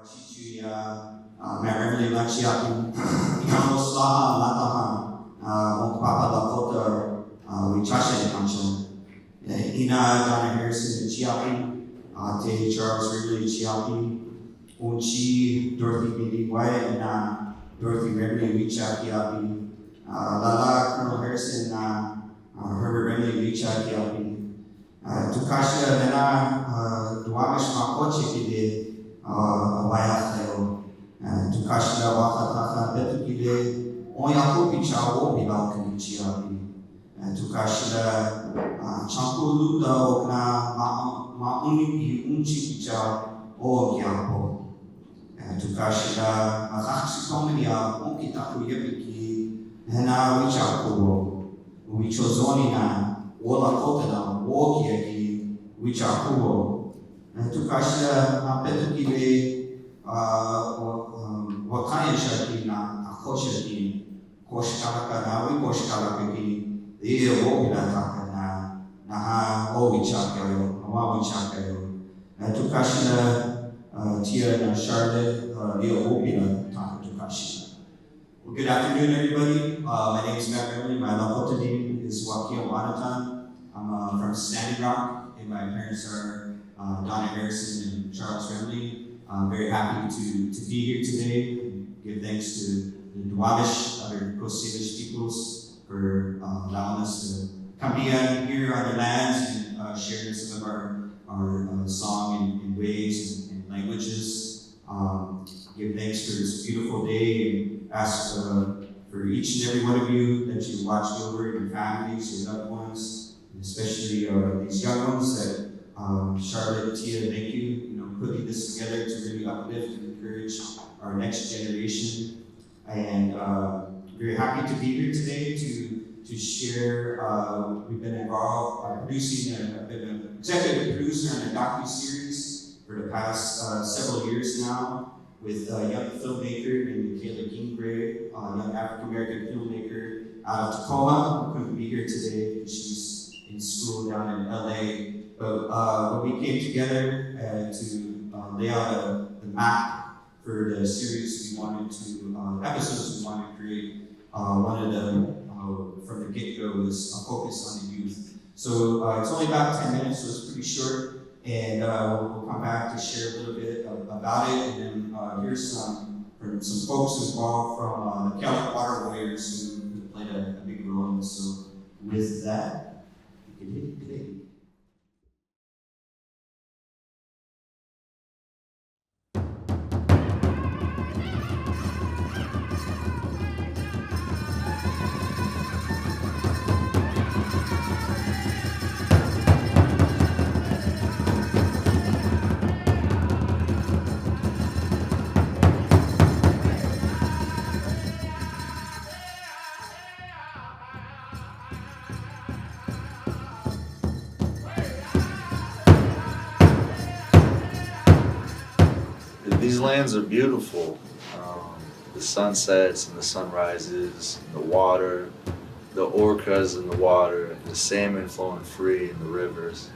Chichuya, Remle Machiakin, Ikamoslaha, Lataha, Hunkpapa, Lakota, Wichasha, Kancho, Ina, Donna Harrison, Chiapi, Te Charles Remle, Chiapi, Unchi, Dorothy Bindi White, and Dorothy Remle, Wichakiapi, Lala, Colonel Harrison, Herbert Remle, Wichakiapi, Tukasha, Nena, Duamish Makoche, Kide, Wayateo, Tukasha, Wakataka, Betukide, Oyakopi Chawo, Bilan Kinichiapi, Tukasha, Chankuluda, Okna, Mauni, Unchi Picha, O Kiapo, Tukasha, Makachi Kominia, Okitaku Yepiki, Hena Wichakuo, Wichozonina, Lakota, Wokiaki, Wichakuo, Tukasha, Betukide, Wakaya Shakina, Akoshaki, Koshkalaka, Nawi Koshkalaki, the Wopina, Naha, Owichakayo, Awawichakayo, Tukasha, Tia, and Charlotte, Leo Wopina, Taka Tukasha. Well, good afternoon, everybody. My name is Matt Remle. My Lakota name is Wakio Wanatan. I'm from Standing Rock, and my parents are Donna Harrison and Charles Remle. I'm very happy to be here today and give thanks to the Duwamish, other Coast Salish peoples, for allowing us to come here on their lands and share some of our song in ways and languages. Give thanks for this beautiful day and ask for each and every one of you that you watched over, your families, your loved ones, and especially these young ones that Charlotte, Tia, thank you, putting this together to really uplift and encourage our next generation. And very happy to be here today to share. We've been involved producing, I've been an executive producer in a docu-series for the past several years now with a young filmmaker named Kayah George, a young African-American filmmaker out of Tacoma, who couldn't be here today. She's in school down in LA. But when we came together to lay out the map for the series we wanted to, episodes we wanted to create, one of them from the get-go was a focus on the youth. So it's only about 10 minutes, so it's pretty short, and we'll come back to share a little bit about it, and then here's some folks involved from the Puyallup Water Warriors who played a big role in this. So with that, you can hit it today. These lands are beautiful. The sunsets and the sunrises, the water, the orcas in the water, the salmon flowing free in the rivers.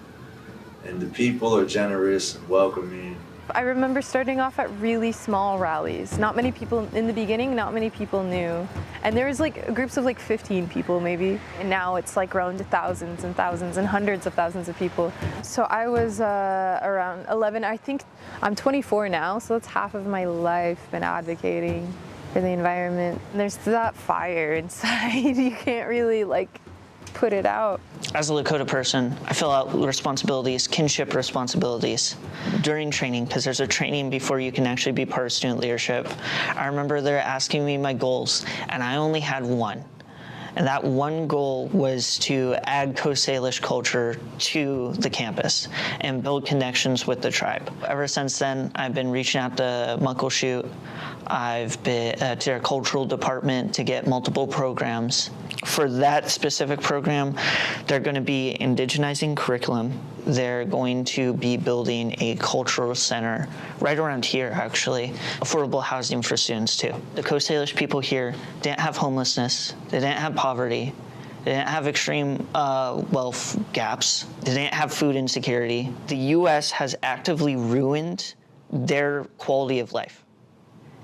And the people are generous and welcoming. I remember starting off at really small rallies. Not many people in the beginning, not many people knew. And there was like groups of like 15 people maybe. And now it's like grown to thousands and thousands and hundreds of thousands of people. So I was around 11, I think I'm 24 now, so that's half of my life been advocating for the environment. And there's that fire inside, you can't really like put it out. As a Lakota person, I fill out responsibilities, kinship responsibilities during training, because there's a training before you can actually be part of student leadership. I remember they're asking me my goals, and I only had one. And that one goal was to add Coast Salish culture to the campus and build connections with the tribe. Ever since then, I've been reaching out to Muckleshoot. I've been to their cultural department to get multiple programs. For that specific program, they're going to be indigenizing curriculum. They're going to be building a cultural center right around here, actually. Affordable housing for students, too. The Coast Salish people here didn't have homelessness. They didn't have poverty. They didn't have extreme wealth gaps. They didn't have food insecurity. The U.S. has actively ruined their quality of life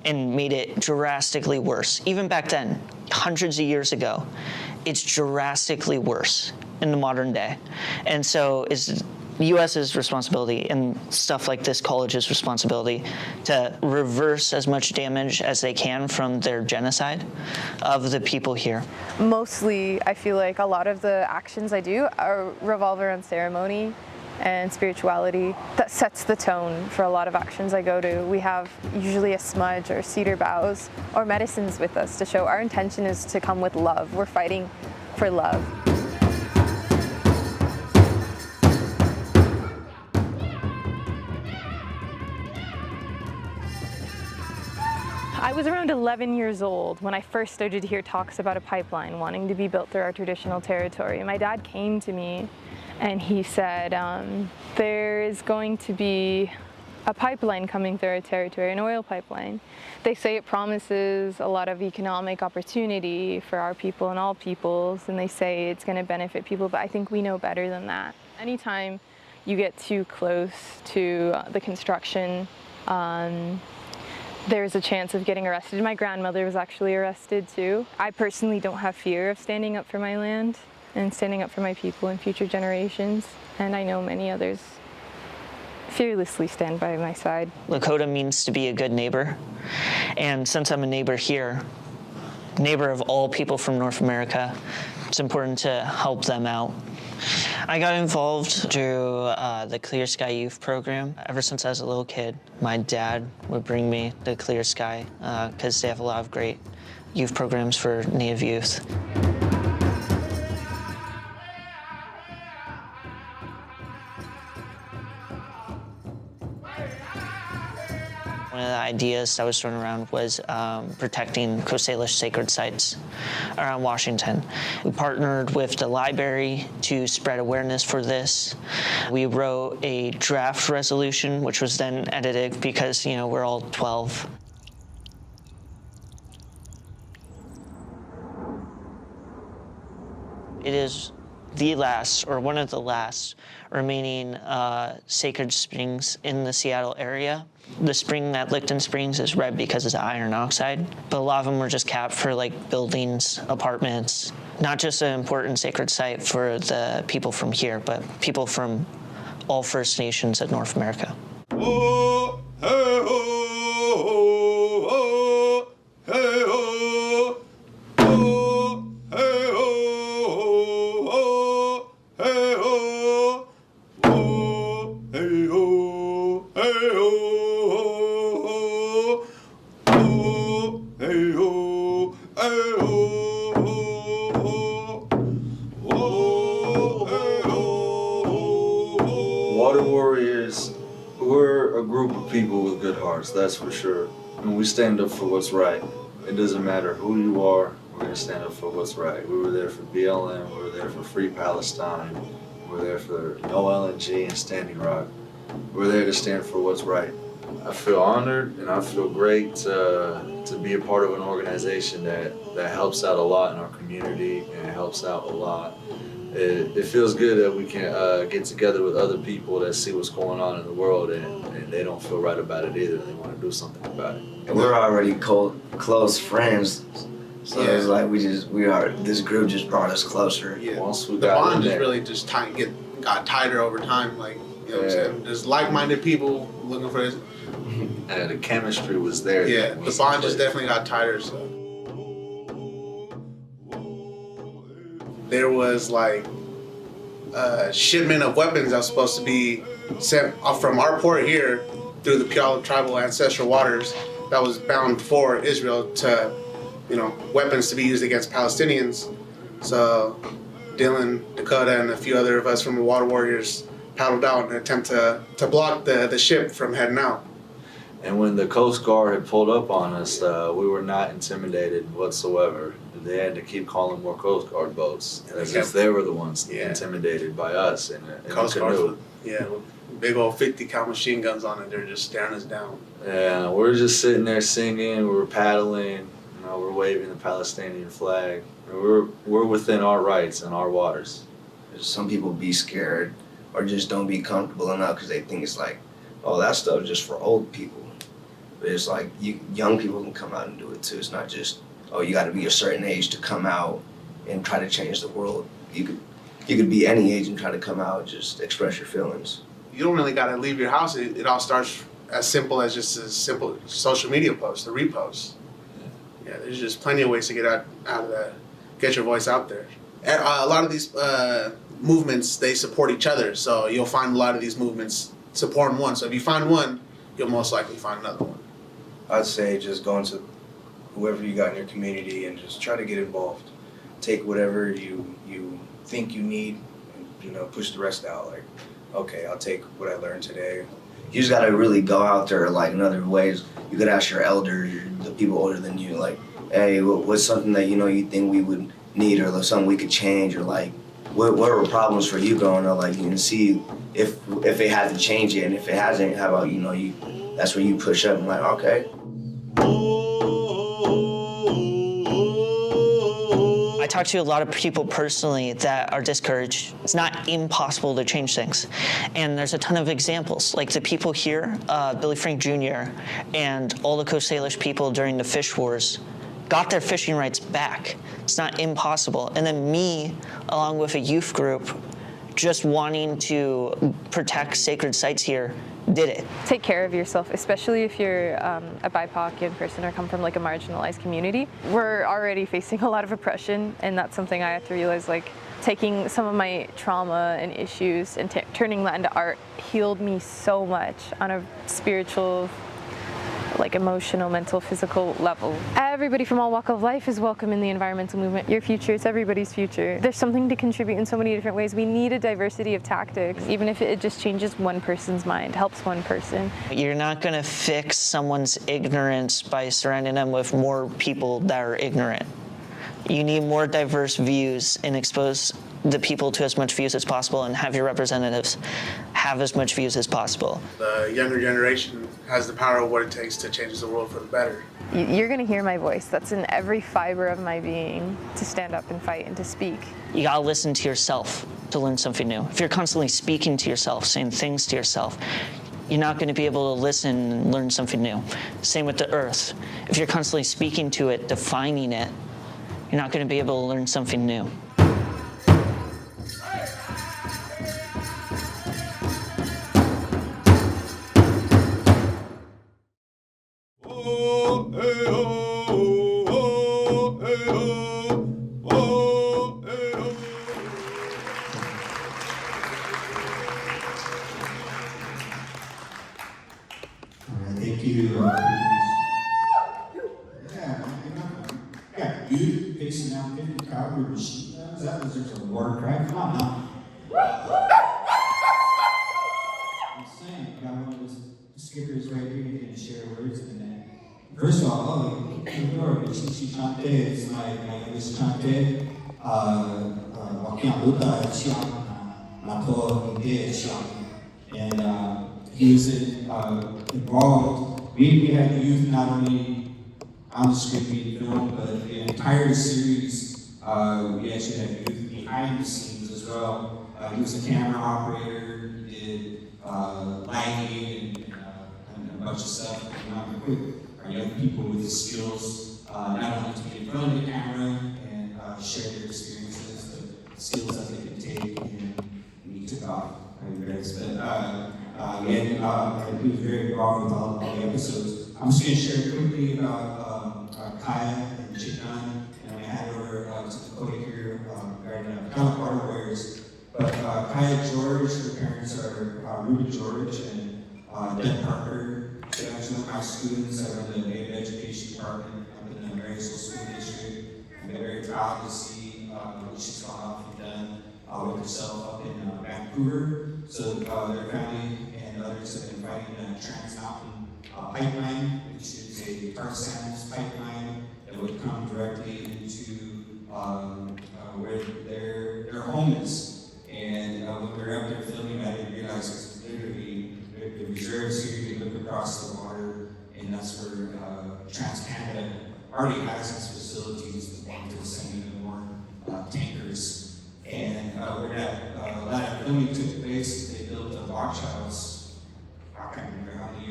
and made it drastically worse. Even back then, hundreds of years ago, it's drastically worse in the modern day. And so it's the U.S.'s responsibility and stuff like this college's responsibility to reverse as much damage as they can from their genocide of the people here. Mostly, I feel like a lot of the actions I do revolve around ceremony and spirituality. That sets the tone for a lot of actions I go to. We have usually a smudge or cedar boughs or medicines with us to show our intention is to come with love. We're fighting for love. I was around 11 years old when I first started to hear talks about a pipeline wanting to be built through our traditional territory. My dad came to me and he said, there is going to be a pipeline coming through our territory, an oil pipeline. They say it promises a lot of economic opportunity for our people and all peoples, and they say it's going to benefit people, but I think we know better than that. Anytime you get too close to the construction, there's a chance of getting arrested. My grandmother was actually arrested too. I personally don't have fear of standing up for my land and standing up for my people and future generations, and I know many others fearlessly stand by my side. Lakota means to be a good neighbor, and since I'm a neighbor here, neighbor of all people from North America, it's important to help them out. I got involved through the Clear Sky Youth Program. Ever since I was a little kid, my dad would bring me to Clear Sky because they have a lot of great youth programs for Native youth. One of the ideas that was thrown around was protecting Coast Salish sacred sites around Washington. We partnered with the library to spread awareness for this. We wrote a draft resolution, which was then edited because, you know, we're all 12. It is the last, or one of the last, remaining sacred springs in the Seattle area. The spring at Licton Springs is red because it's iron oxide, but a lot of them were just capped for like buildings, apartments. Not just an important sacred site for the people from here, but people from all First Nations of North America. Oh, hey, oh, oh, hey, oh, oh, hey, oh, hey, oh, oh, hey, oh, hey, Water Warriors, we're a group of people with good hearts, that's for sure. And we stand up for what's right. It doesn't matter who you are, we're going to stand up for what's right. We were there for BLM, we were there for Free Palestine, we were there for no LNG and Standing Rock. We're there to stand for what's right. I feel honored and I feel great to be a part of an organization that helps out a lot in our community and helps out a lot. It feels good that we can get together with other people that see what's going on in the world and they don't feel right about it either. They want to do something about it. And we're already close friends, so it's like this group just brought us closer. Yeah. Once we The got bond in just there, really just got tighter over time. Like, you know what I'm saying? There's like-minded people looking for this. and the chemistry was there. Yeah, the bond just definitely got tighter. So there was like a shipment of weapons that was supposed to be sent off from our port here through the Puyallup tribal ancestral waters that was bound for Israel to, you know, weapons to be used against Palestinians. So Dylan, Dakota, and a few other of us from the Water Warriors paddled out in an attempt to block the ship from heading out. And when the Coast Guard had pulled up on us, we were not intimidated whatsoever. They had to keep calling more Coast Guard boats, as if they were the ones intimidated by us in a canoe. With big old 50 cal machine guns on it. They're just staring us down. Yeah, we're just sitting there singing, we're paddling, you know, we're waving the Palestinian flag. We're within our rights and our waters. Some people be scared or just don't be comfortable enough because they think it's like, oh, that stuff is just for old people. But it's like young people can come out and do it too. It's not just, oh, you got to be a certain age to come out and try to change the world. You could be any age and try to come out and just express your feelings. You don't really got to leave your house. It all starts as simple as just a simple social media post, a repost. Yeah, there's just plenty of ways to get out of that, get your voice out there. And, a lot of these movements, they support each other. So you'll find a lot of these movements supporting one. So if you find one, you'll most likely find another one. I'd say just go into whoever you got in your community and just try to get involved. Take whatever you think you need and, push the rest out. Like, okay, I'll take what I learned today. You just gotta really go out there, like, in other ways. You could ask your elders, the people older than you, like, hey, what's something that, you think we would need, or something we could change, or like, what were problems for you growing up? Like, you can see if it had to change it, and if it hasn't, how about, that's where you push up and like, okay. I talk to a lot of people personally that are discouraged. It's not impossible to change things. And there's a ton of examples, like the people here, Billy Frank Jr. and all the Coast Salish people during the fish wars got their fishing rights back. It's not impossible. And then me, along with a youth group, just wanting to protect sacred sites here, did it. Take care of yourself, especially if you're a BIPOC young person or come from like a marginalized community. We're already facing a lot of oppression, and that's something I have to realize, like, taking some of my trauma and issues and turning that into art healed me so much on a spiritual, like, emotional, mental, physical level. Everybody from all walks of life is welcome in the environmental movement. Your future is everybody's future. There's something to contribute in so many different ways. We need a diversity of tactics, even if it just changes one person's mind, helps one person. You're not gonna fix someone's ignorance by surrounding them with more people that are ignorant. You need more diverse views and expose the people to as much views as possible, and have your representatives have as much views as possible. The younger generation has the power of what it takes to change the world for the better. You're gonna hear my voice. That's in every fiber of my being, to stand up and fight and to speak. You gotta listen to yourself to learn something new. If you're constantly speaking to yourself, saying things to yourself, you're not gonna be able to listen and learn something new. Same with the earth. If you're constantly speaking to it, defining it, you're not gonna be able to learn something new. Thank you. You facing down 50 caliber machine guns? That was just a war cry. Come on now. I'm saying, you got one of those skippers right here, you can share words in that. First of all, si chante, it's my youngest chante. Wǝጡ øbʔaltx၀And he was involved. We had youth not only on the screen being filmed, but the entire series, we actually had youth behind the scenes as well. He was a camera operator, he did lighting and a bunch of stuff. We equip our young people with the skills, not only to get in front of the camera and share their experiences, but skills that they can take and we took off. But he was very involved with all the episodes. I'm just going to share quickly about Kayah and Chayton, and I'm going to hand over to Lakota here regarding Puyallup Water Warriors. But Kayah George, her parents are Ruby George and Deb Parker. They're actually one of my students. I run the Native Education Department up in the Marysville School District. And they're very proud to see what she's gone off and done with herself up in Vancouver. So their family and others have been fighting a Trans Mountain pipeline, which is a tar sands pipeline that would come directly into where their home is. And when we were up there filming, I didn't realize it's literally the reserves here. You look across the water, and that's where TransCanada already has its facilities to send even more tankers. And where that took place, they built a watch house. I can't remember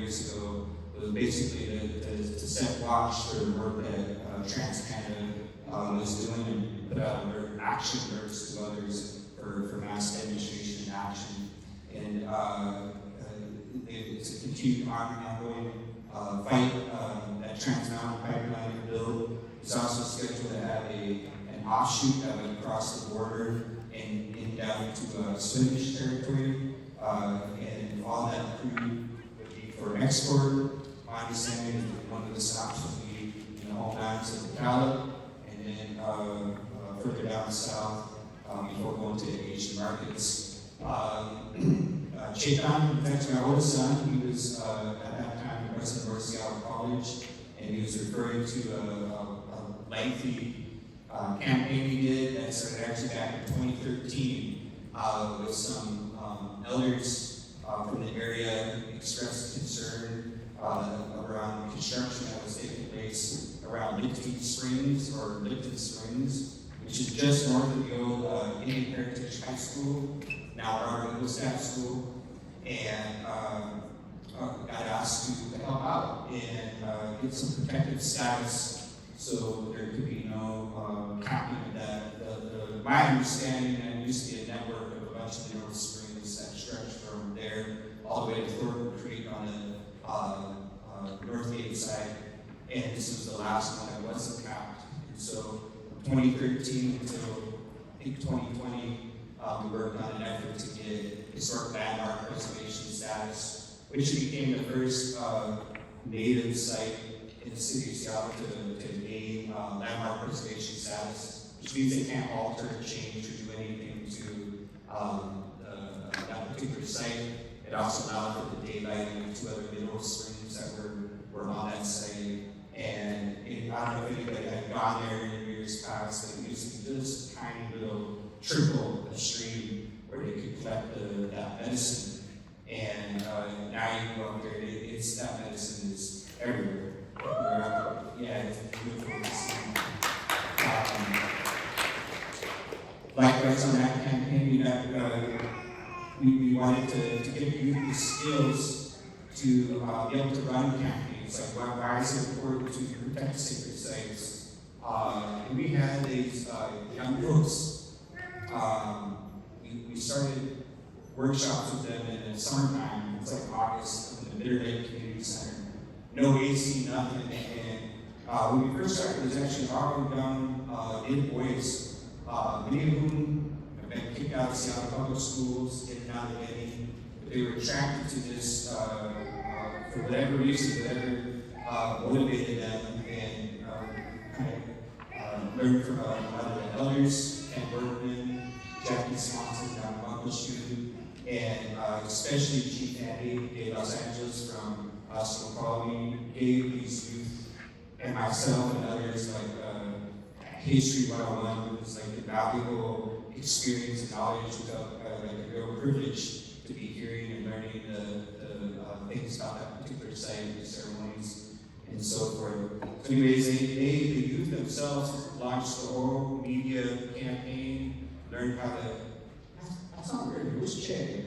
years ago was basically to set watch for the work that Trans Canada was doing and put out action alerts to others for mass demonstration and action. And it's a continued ongoing fight that Trans Mountain Pipeline build is also scheduled to have an offshoot that would cross the border and down into Swedish territory. And all that crude would be for export. My understanding is that one of the stops would be in the homelands of Puyallup, and then further down south before going to Asian markets. Chayton, in fact, my oldest son, he was at that time the president of Marysville College, and he was referring to a lengthy campaign he did that started actually back in 2013 with some elders from the area expressed concern around construction that was taking place around Lipton Springs, which is just north of the old Indian Heritage High School, now our Eagle Staff School, and got asked to help out and get some protective status so there could be no capping of that. My understanding, and it used to be a network of a bunch of mineral springs that stretched from there all the way to Thornton Creek on the North Gate side, and this was the last one that wasn't capped. And so from 2013 until I think 2020, we worked on an effort to get historic landmark preservation status, which became the first native site in the city of Seattle to gain landmark preservation status, which means they can't alter, change, or do anything to that particular site. It also allowed for the daylighting of two other mineral springs that were on that site. And I don't know if anybody had gone there in years past, but it used to be just a tiny little trickle, a stream where they could collect that medicine. And now you go up there, that medicine is everywhere. Yeah, it's beautiful to see. Likewise, on that campaign, we wanted to give youth the skills to be able to run campaigns. Like, why is it important to protect sacred sites? And we had these young girls. We started workshops with them in the summertime. It's like August in the Bitter Lake Community Center. No AC, nothing. And when we first started, it was actually our young native boys, many of whom have been kicked out of Seattle public schools, getting out of getting, but they were attracted to this for whatever reason, whatever motivated them, and kind of learned from a lot of the elders, Ken Bergman, Jackie Swanson down in Buckleshoe, and especially Chief Andy de Los Angeles from Snoqualmie, gave these youth and myself and others like History 101 was like the valuable experience and knowledge, like a real privilege to be hearing and learning the things about that particular site, the ceremonies, and so forth. So anyways, the youth themselves launched the whole media campaign, learned how to, that's not weird, it was Che.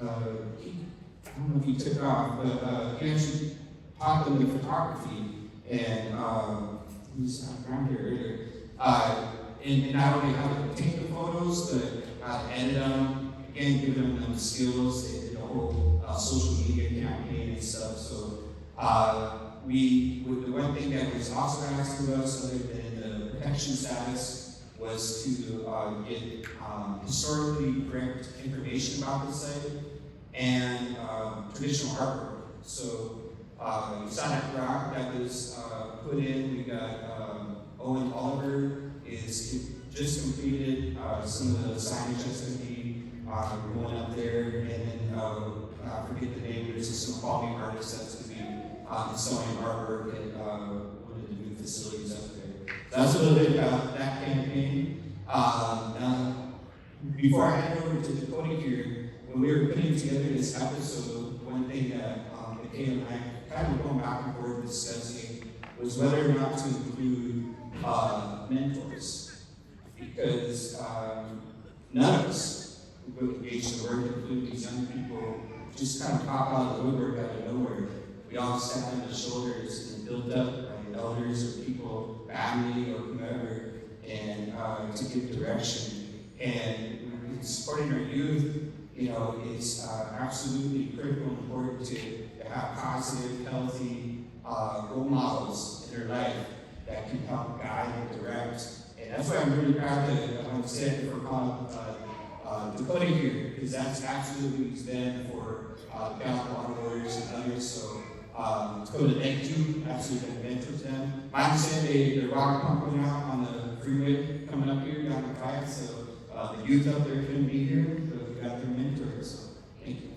I don't know if he took off, but he actually taught them the photography, and who's around here earlier. And not only how to take the photos, but how to edit them, again, give them the skills. They did a whole social media campaign and stuff. So the one thing that was also asked of us, other than the protection status, was to get historically correct information about the site and traditional artwork. So you saw that rock that was put in. We got Owen Oliver is just completed some of the signage that's going to be going up there, and then I forget the name, but it's a Snoqualmie artist that's going to be installing artwork at one of the new facilities up there. So that's a little bit about that campaign. Now, before I hand over to Dakota here, when we were putting together this episode, one thing that Kayah and I kind of going back and forth discussing was whether or not to include mentors, because none of us who engaged in the work, including these young people, just kind of pop out of the woodwork out of nowhere. We all sat on the shoulders and built up by elders or people, family or whomever, and to give direction. And supporting our youth, you know, it's absolutely critical and important to have positive, healthy role models in their life that can help guide and direct. And that's why I'm really proud to stand for Dakota here, because that's absolutely what he's been for Puyallup Water Warriors and others. So Dakota, thank you. Absolutely been a mentor to them. My understanding, they're rock pumping out on the freeway coming up here down in Kayah. So the youth up there couldn't be here, but we got their mentors. So thank you.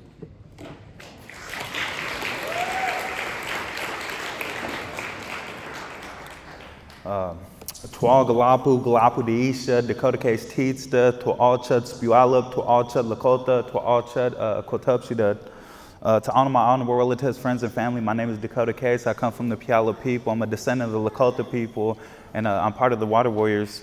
wǝጡ øbʔaltx၀Dakota Case Teatsta, wǝጡ Puyallup, wǝጡ Lakota, wǝጡ to all of my honorable relatives, friends, and family, my name is Dakota Case. I come from the Puyallup people. I'm a descendant of the Lakota people, and I'm part of the Water Warriors.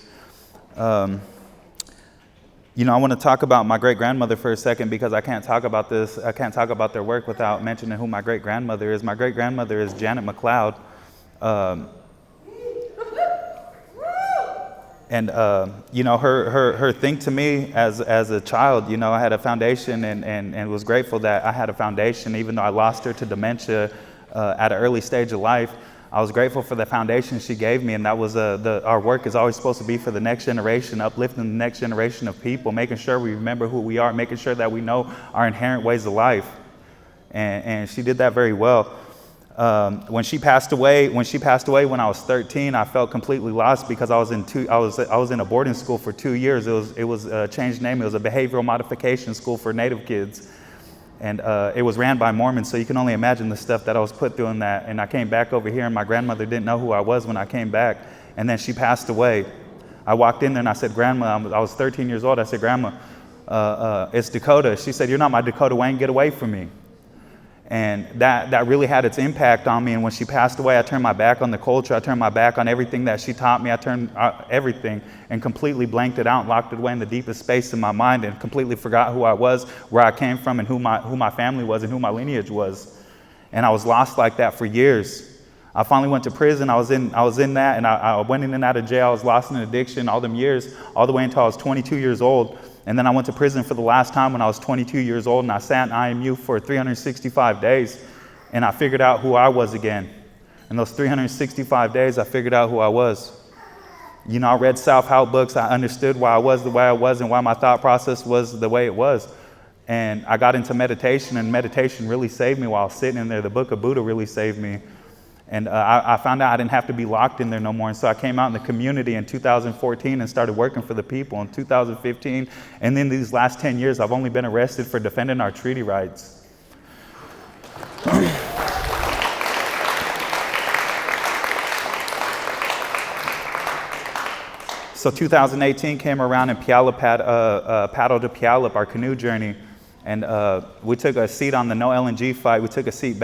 You know, I want to talk about my great-grandmother for a second because I can't talk about their work without mentioning who my great-grandmother is. My great-grandmother is Janet McLeod. You know, her thing to me as a child, you know, I had a foundation and was grateful that I had a foundation, even though I lost her to dementia at an early stage of life. I was grateful for the foundation she gave me, and that was our work is always supposed to be for the next generation, uplifting the next generation of people, making sure we remember who we are, making sure that we know our inherent ways of life. And she did that very well. When she passed away when I was 13, I felt completely lost because I was in a boarding school for 2 years. It was a changed name. It was a behavioral modification school for Native kids, and it was ran by Mormons. So you can only imagine the stuff that I was put through in that. And I came back over here, and my grandmother didn't know who I was when I came back. And then she passed away. I walked in there and I said, "Grandma," I was 13 years old. I said, "Grandma, it's Dakota." She said, "You're not my Dakota Wayne. Get away from me." And that really had its impact on me. And when she passed away, I turned my back on the culture. I turned my back on everything that she taught me. I turned everything and completely blanked it out and locked it away in the deepest space in my mind and completely forgot who I was, where I came from, and who my family was and who my lineage was. And I was lost like that for years. I finally went to prison. I was in that, and I went in and out of jail. I was lost in addiction all them years, all the way until I was 22 years old. And then I went to prison for the last time when I was 22 years old, and I sat in IMU for 365 days, and I figured out who I was again. In those 365 days, I figured out who I was. You know, I read self-help books. I understood why I was the way I was and why my thought process was the way it was. And I got into meditation, and meditation really saved me while I was sitting in there. The Book of Buddha really saved me. And I found out I didn't have to be locked in there no more. And so I came out in the community in 2014 and started working for the people in 2015. And then these last 10 years, I've only been arrested for defending our treaty rights. So 2018 came around, and Puyallup had paddled to Puyallup, our canoe journey. And we took a seat on the No LNG fight. We took a seat back.